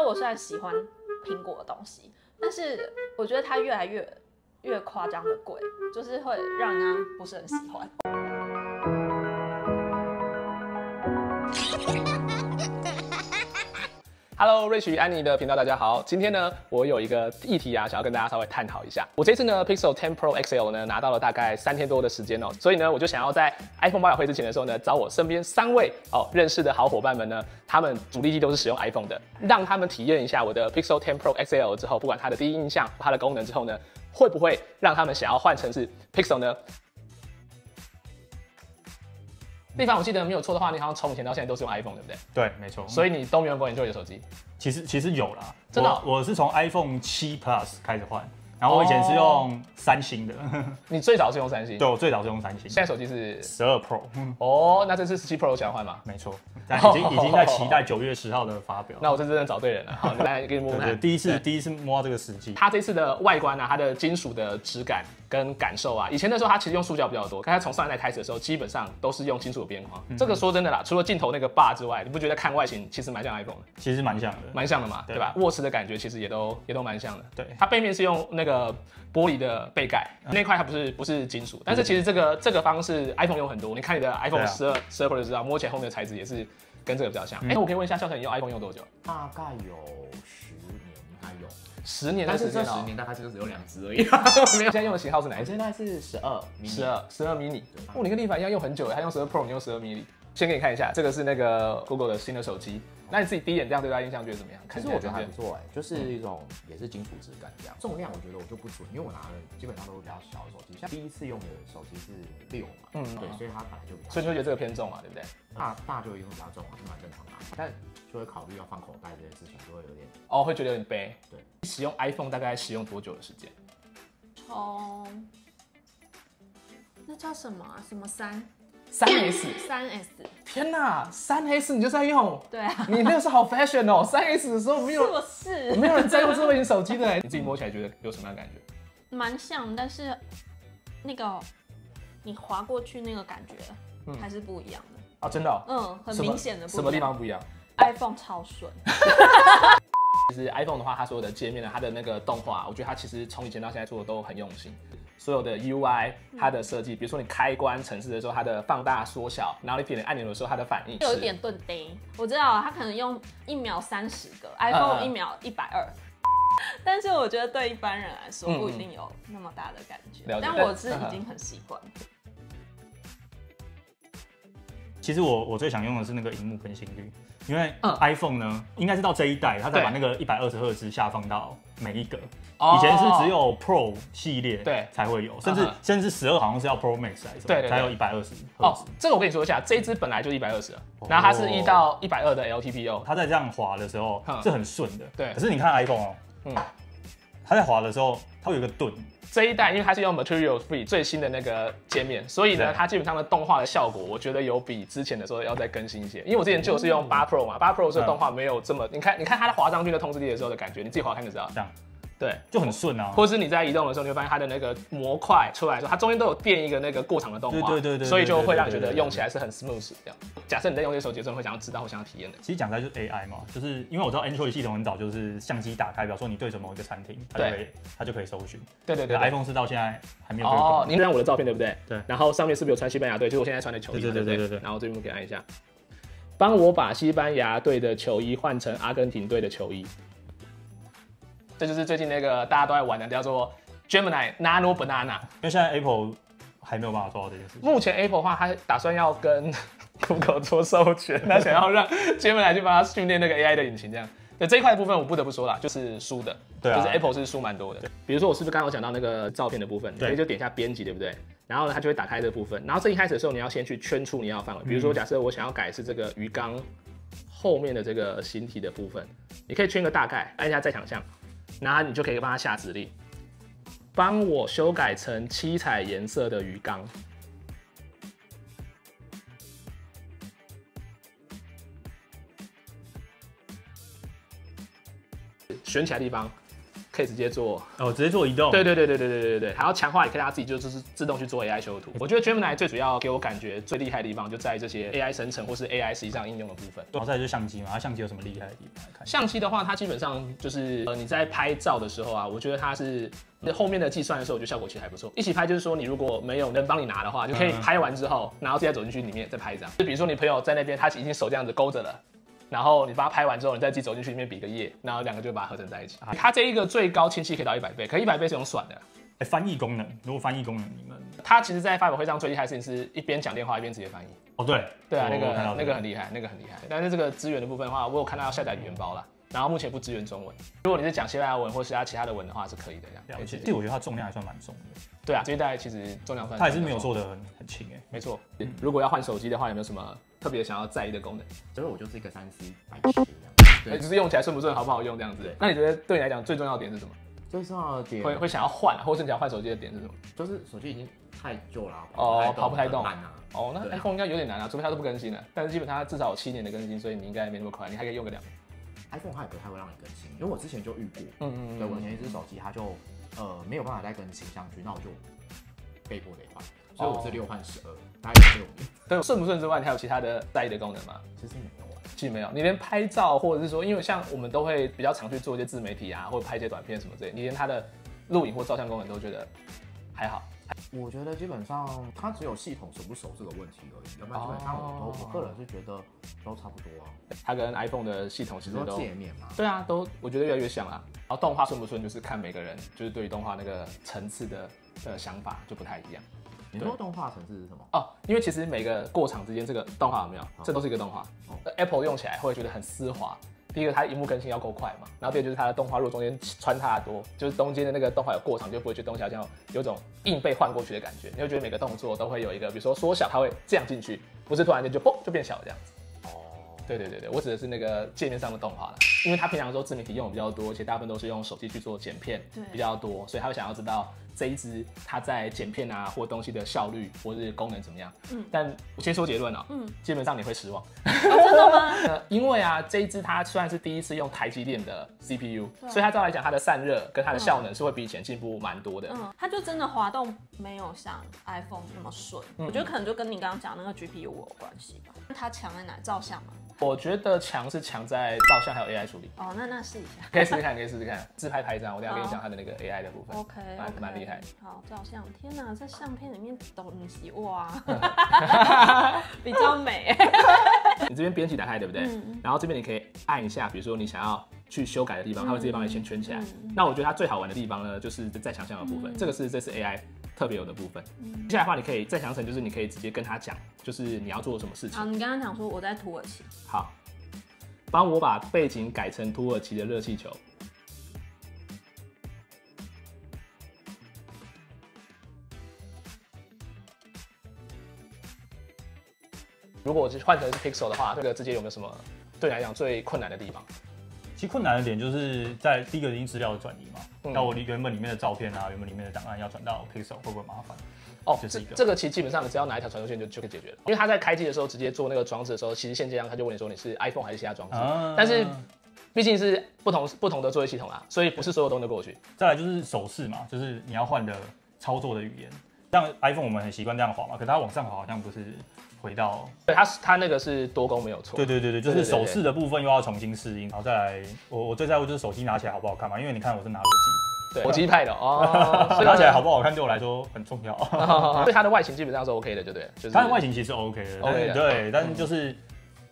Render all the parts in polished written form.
我虽然喜欢苹果的东西，但是我觉得它越来越夸张的贵，就是会让人家不是很喜欢。Hello， 瑞许安妮的频道，大家好。今天呢，我有一个议题啊，想要跟大家稍微探讨一下。我这次呢 ，Pixel 10 Pro XL 呢拿到了大概3天多的时间哦，所以呢，我就想要在 iPhone 发表会之前的时候呢，找我身边3位认识的好伙伴们呢，他们主力机都是使用 iPhone 的，让他们体验一下我的 Pixel 10 Pro XL 之后，不管它的第一印象、它的功能之后呢，会不会让他们想要换成是 Pixel 呢？立凡，我记得没有错的话，你好像从以前到现在都是用 iPhone， 对不对？对，没错。所以你都没有用过 Android 的手机？其实有啦，真的我是从 iPhone 7 Plus 开始换，然后我以前是用三星的。你最早是用三星？对，我最早是用三星。现在手机是12 Pro。哦，那这次17 Pro 想换吗？没错，但已经在期待9月10号的发表。那我真的找对人了。好，来给你摸摸看。对，第一次摸到这个时机。它这次的外观啊，它的金属的质感跟感受啊，以前的时候它其实用塑胶比较多，但它从上一代开始的时候，基本上都是用金属的边框。这个说真的啦，除了镜头那个bar之外，你不觉得看外形其实蛮像 iPhone 的？其实蛮像的，蛮像的嘛，对吧？握持的感觉其实也都蛮像的。对，它背面是用那个玻璃的背盖，那块它不是金属，但是其实这个方式 iPhone 用很多，你看你的 iPhone 12 Pro 就知道，摸起来后面的材质也是跟这个比较像。哎，我可以问一下孝成，你用 iPhone 用多久？大概有10年，应该有。10年的但是这时间10年大概就只有2只而已。没有，现在用的型号是哪一只？现在是12 mini。哦，你跟立凡一样用很久，他用12 Pro，你用12 mini。先给你看一下，这个是那个 Google 的新的手机。那你自己第一眼这样对它印象觉得怎么样？其实我觉得还不错就是一种也是金属质感这样。重量我觉得我就不准，因为我拿的基本上都是比较小的手机，像第一次用的手机是6嘛，对，所以它本来就比较，所以你会觉得这个偏重嘛，对不对？大就一定比较重嘛，是蛮正常的，但就会考虑要放口袋这件事情，就会有点会觉得有点背。对，使用 iPhone 大概使用多久的时间？从那叫什么啊？什么3S？天哪，3S 你就在用？对啊，你那个是好 fashion 哦。3S 的时候没有，是没有人在用智慧型手机的。你自己摸起来觉得有什么样的感觉？蛮像，但是那个你滑过去那个感觉还是不一样的。哦，真的哦？很明显的不一样。什么地方不一样 ？iPhone 超顺。其实 iPhone 的话，它所有的界面呢，它的那个动画，我觉得它其实从以前到现在做的都很用心。所有的 UI 它的设计，比如说你开关程式的时候，它的放大缩小，然后你点按钮的时候，它的反应有一点顿呆。我知道它可能用1秒30个 ，iPhone 1秒120。但是我觉得对一般人来说不一定有那么大的感觉，但我是已经很习惯。其实我最想用的是那个萤幕更新率，因为 iPhone 呢，应该是到这一代，它才把那个120赫兹下放到每一个。以前是只有 Pro 系列才会有，甚至12好像是要 Pro Max 还是什么，才有120赫兹。这个我跟你说一下，这一支本来就120了，然后它是1到120的 LTPO， 它在这样滑的时候是很顺的。对，可是你看 iPhone 它在滑的时候，它会有一个顿。这一代因为它是用 Material Free 最新的那个界面，所以呢，它基本上的动画的效果，我觉得有比之前的时候要再更新一些。因为我之前就是用8 Pro 嘛，8 Pro 这个动画没有这么，你看它的滑上去的通知力的时候的感觉，你自己滑看就知道。这样。对，就很顺啊。或者是你在移动的时候，你会发现它的那个模块出来的时候，它中间都有垫一个那个过场的动画，对，所以就会让你觉得用起来是很 smooth 这样。假设你在用这手机的时候，会想要知道或想要体验的。其实讲出来就是 AI 嘛，就是因为我知道 Android 系统很早就是相机打开，比方说你对着某一个餐厅，它就可以搜寻。对。iPhone 是到现在还没有。哦，您看我的照片对不对？对。然后上面是不是有穿西班牙队？就是我现在穿的球衣。对。然后这边给按一下，帮我把西班牙队的球衣换成阿根廷队的球衣。这就是最近那个大家都在玩的，叫做 Gemini Nano Banana。因为现在 Apple 还没有办法做到这件事情。目前 Apple 的话，它打算要跟 Google 做授权，它想要让 Gemini 去帮它训练那个 AI 的引擎，这样。对这一块的部分，我不得不说啦，就是输的，就是 Apple 是输蛮多的。比如说，我是不是刚刚有讲到那个照片的部分，你就点一下编辑，对不对？然后呢，它就会打开这个部分。然后这一开始的时候，你要先去圈出你要的范围。比如说，假设我想要改是这个鱼缸后面的这个形体的部分，你可以圈个大概，按一下再想象。然后你就可以帮他下指令，帮我修改成7彩颜色的鱼缸。选起来的地方可以直接做直接做移动。对，还要强化，也可以让它自己就是自动去做 AI 修图。我觉得 Gemini 最主要给我感觉最厉害的地方就在这些 AI 生成或是 AI 实际上应用的部分。然后再来就是相机嘛，它相机有什么厉害的地方来看？相机的话，它基本上就是你在拍照的时候啊，我觉得它是后面的计算的时候，我觉得效果其实还不错。一起拍就是说，你如果没有人帮你拿的话，就可以拍完之后，然后直接走进去里面再拍一张。就比如说你朋友在那边，他已经手这样子勾着了。然后你把它拍完之后，你再自己走进去里面比个耶，然后两个就把它合成在一起。它这一个最高清晰可以到100倍，可100倍是用算的。翻译功能，如果翻译功能你们，它其实在发表会上最厉害的事情是一边讲电话一边直接翻译。对啊，那个很厉害，那个很厉害。但是这个资源的部分的话，我有看到要下载语言包啦，然后目前不支援中文。如果你是讲西班牙文或是其他的文的话，是可以的这样。其实我觉得它重量还算蛮重的。对啊，这一代其实重量算。它还是没有做的很轻哎。没错。如果要换手机的话，有没有什么特别想要在意的功能？所以我就是一个3C 白痴这样。对，只是用起来顺不顺、好不好用这样子。那你觉得对你来讲最重要的点是什么？最重要的点会想要换，或是你想换手机的点是什么？就是手机已经太旧了，跑不太动。难啊。那 iPhone 应该有点难啊，除非它都不更新了。但是基本上它至少有7年的更新，所以你应该没那么快，你还可以用个2年。iPhone 它也不太会让你更新，因为我之前就遇过，对我前一只手机它就没有办法再更新上去，那我就被迫得换，所以我是6换12，大概6年。对，顺不顺之外，你还有其他的在意的功能吗？其实没有。其实没有，你连拍照或者是说，因为像我们都会比较常去做一些自媒体啊，或者拍一些短片什么之类，你连它的录影或照相功能都觉得还好。我觉得基本上它只有系统熟不熟这个问题而已，要不然基本上我个人是觉得都差不多啊。它跟 iPhone 的系统其实都界面嘛，对啊，都我觉得越来越像啦。然后动画顺不顺，就是看每个人就是对于动画那个层次的想法就不太一样。你说动画层次是什么？因为其实每个过场之间这个动画有没有，这都是一个动画。Apple 用起来会觉得很丝滑。第一个，它萤幕更新要够快嘛，然后第二就是它的动画如果中间穿插的多，就是中间的那个动画有过场，就不会觉得东西好像有种硬被换过去的感觉。你会觉得每个动作都会有一个，比如说缩小，它会这样进去，不是突然间就嘣就变小了这样子。对，我指的是那个界面上的动画啦，因为他平常说自媒体用的比较多，而且大部分都是用手机去做剪片比较多，所以他会想要知道这一支它在剪片啊或东西的效率或是功能怎么样。但我先说结论基本上你会失望。真的吗？因为啊这一支它虽然是第一次用台积电的 CPU，所以它照来讲它的散热跟它的效能是会比以前进步蛮多的。它就真的滑动没有像 iPhone 那么顺，我觉得可能就跟你刚刚讲那个 GPU 有关系吧。它强在哪？照相吗？我觉得强是强在照相还有 AI 处理。那试一下。可以试试看，自拍拍一张，我等一下跟你讲它的那个 AI 的部分。OK，蛮厉害。好，照相，天哪，在相片里面东西哇，比较美。你这边编辑打开对不对？然后这边你可以按一下，比如说你想要去修改的地方，它会直接帮你先圈起来。那我觉得它最好玩的地方呢，就是在强项的部分，这是 AI 特别有的部分。接下来的话，你可以再强成，就是你可以直接跟他讲，就是你要做什么事情。好，你刚刚讲说我在土耳其。好，帮我把背景改成土耳其的热气球。如果我换成是 Pixel 的话，这个之间有没有什么对你来讲最困难的地方？其实困难的点就是在第一个资料的转移嘛，那我原本里面的照片啊，原本里面的档案要转到 Pixel 会不会麻烦？这个其实基本上你只要拿一条传输线就可以解决了，因为他在开机的时候直接做那个装置的时候，其实现阶段他就问你说你是 iPhone 还是其他装置，但是毕竟是不同的作业系统啦，所以不是所有东西都过去。再来就是手势嘛，就是你要换的操作的语言，像 iPhone 我们很习惯这样滑嘛，可是它往上滑好像不是。回到对它那个是多功没有错，对，就是手势的部分又要重新适应，然后再来我最在乎就是手机拿起来好不好看嘛，因为你看我是拿裸机，裸机派的所以拿起来好不好看对我来说很重要。所以它的外形基本上是 OK 的，对不对？就是它的外形其实 OK 的，对，但是就是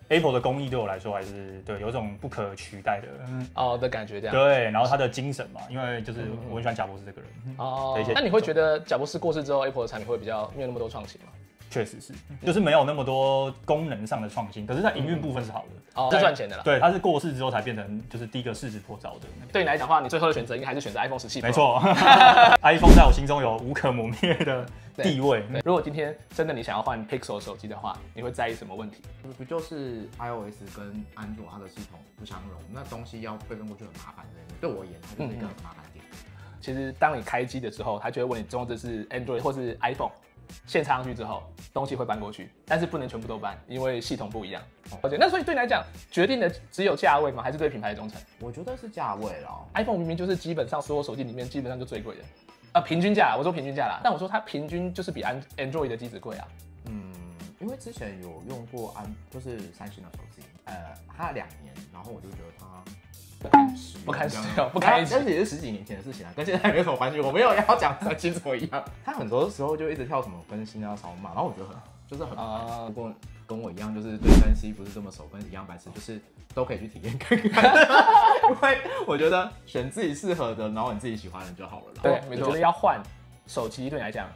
Apple 的工艺对我来说还是对有一种不可取代的的感觉这样。对，然后他的精神嘛，因为就是我很喜欢贾博士这个人那你会觉得贾博士过世之后 Apple 的产品会比较没有那么多创新吗？确实是，就是没有那么多功能上的创新，可是它营运部分是好的，是赚钱的啦。对，它是过世之后才变成就是第一个市值颇高的。对你来讲的话，你最后的选择应该还是选择 iPhone 17 Pro。没错，iPhone 在我心中有无可磨灭的地位。如果今天真的你想要换 Pixel 手机的话，你会在意什么问题？不就是 iOS 跟安卓它的系统不相容，那东西要备份过去很麻烦的。对我而言，它就是一个很麻烦点。其实当你开机的时候，它就会问你装的是 Android 或是 iPhone。线插上去之后，东西会搬过去，但是不能全部都搬，因为系统不一样。那所以对你来讲，决定的只有价位吗？还是对品牌的忠诚？我觉得是价位啦。iPhone 明明就是基本上所有手机里面基本上就最贵的，平均价，我说平均价啦。但我说它平均就是比 Android 的机子贵啊。因为之前有用过就是三星的手机，它2年，然后我就觉得它不堪使用，不堪一击。但是也是10几年前的事情啊，跟现在没有什么关系。我没有要讲三星怎么样，它很多时候就一直跳什么更新啊、扫码，然后我觉得很烦。如果跟我一样，就是对三星不是这么熟，跟一样白痴，就是都可以去体验看看。因为我觉得选自己适合的，然后你自己喜欢的就好了啦。对，没错。我觉得要换手机对你来讲，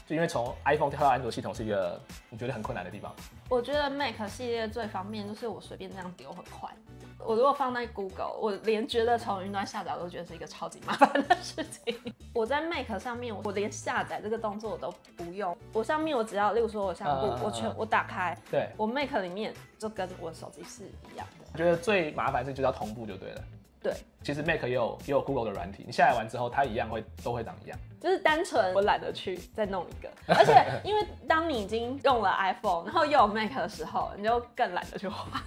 就因为从 iPhone 跳到安卓系统是一个你觉得很困难的地方。我觉得 Mac 系列最方便就是我随便这样丢很快。我如果放在 Google， 我连觉得从云端下载都觉得是一个超级麻烦的事情。我在 Mac 上面，我连下载这个动作我都不用。我上面我只要，例如说我相簿，我打开，对，我 Mac 里面就跟我手机是一样的。我觉得最麻烦是就是要同步就对了。对，其实 Mac 也有 Google 的软体，你下载完之后，它一样都会长一样。就是单纯我懒得去再弄一个，而且因为当你已经用了 iPhone， 然后又有 Mac 的时候，你就更懒得去换。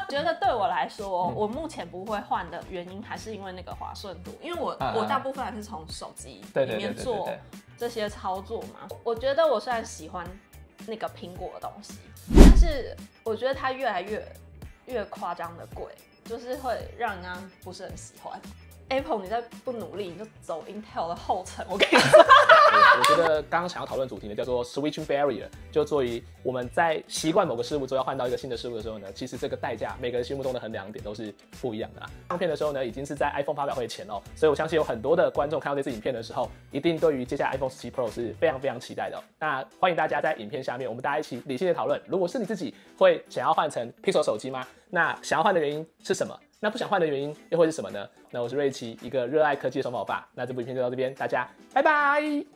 觉得对我来说，我目前不会换的原因还是因为那个滑顺度，因为我大部分还是从手机里面做这些操作嘛。我觉得我虽然喜欢那个苹果的东西，但是我觉得它越来越夸张的贵。就是会让人家不是很喜欢。Apple， 你再不努力，你就走 Intel 的后尘。我跟你说，我觉得刚刚想要讨论主题呢，叫做 Switching Barrier， 就作为我们在习惯某个事物之后要换到一个新的事物的时候呢，其实这个代价每个人心目中的衡量点都是不一样的啦。上片的时候呢，已经是在 iPhone 发表会前哦，所以我相信有很多的观众看到这支影片的时候，一定对于接下来 iPhone 17 Pro 是非常非常期待的哦。那欢迎大家在影片下面，我们大家一起理性的讨论，如果是你自己会想要换成 Pixel 手机吗？那想要换的原因是什么？那不想换的原因又会是什么呢？那我是瑞奇，一个热爱科技的双宝爸。那这部影片就到这边，大家拜拜。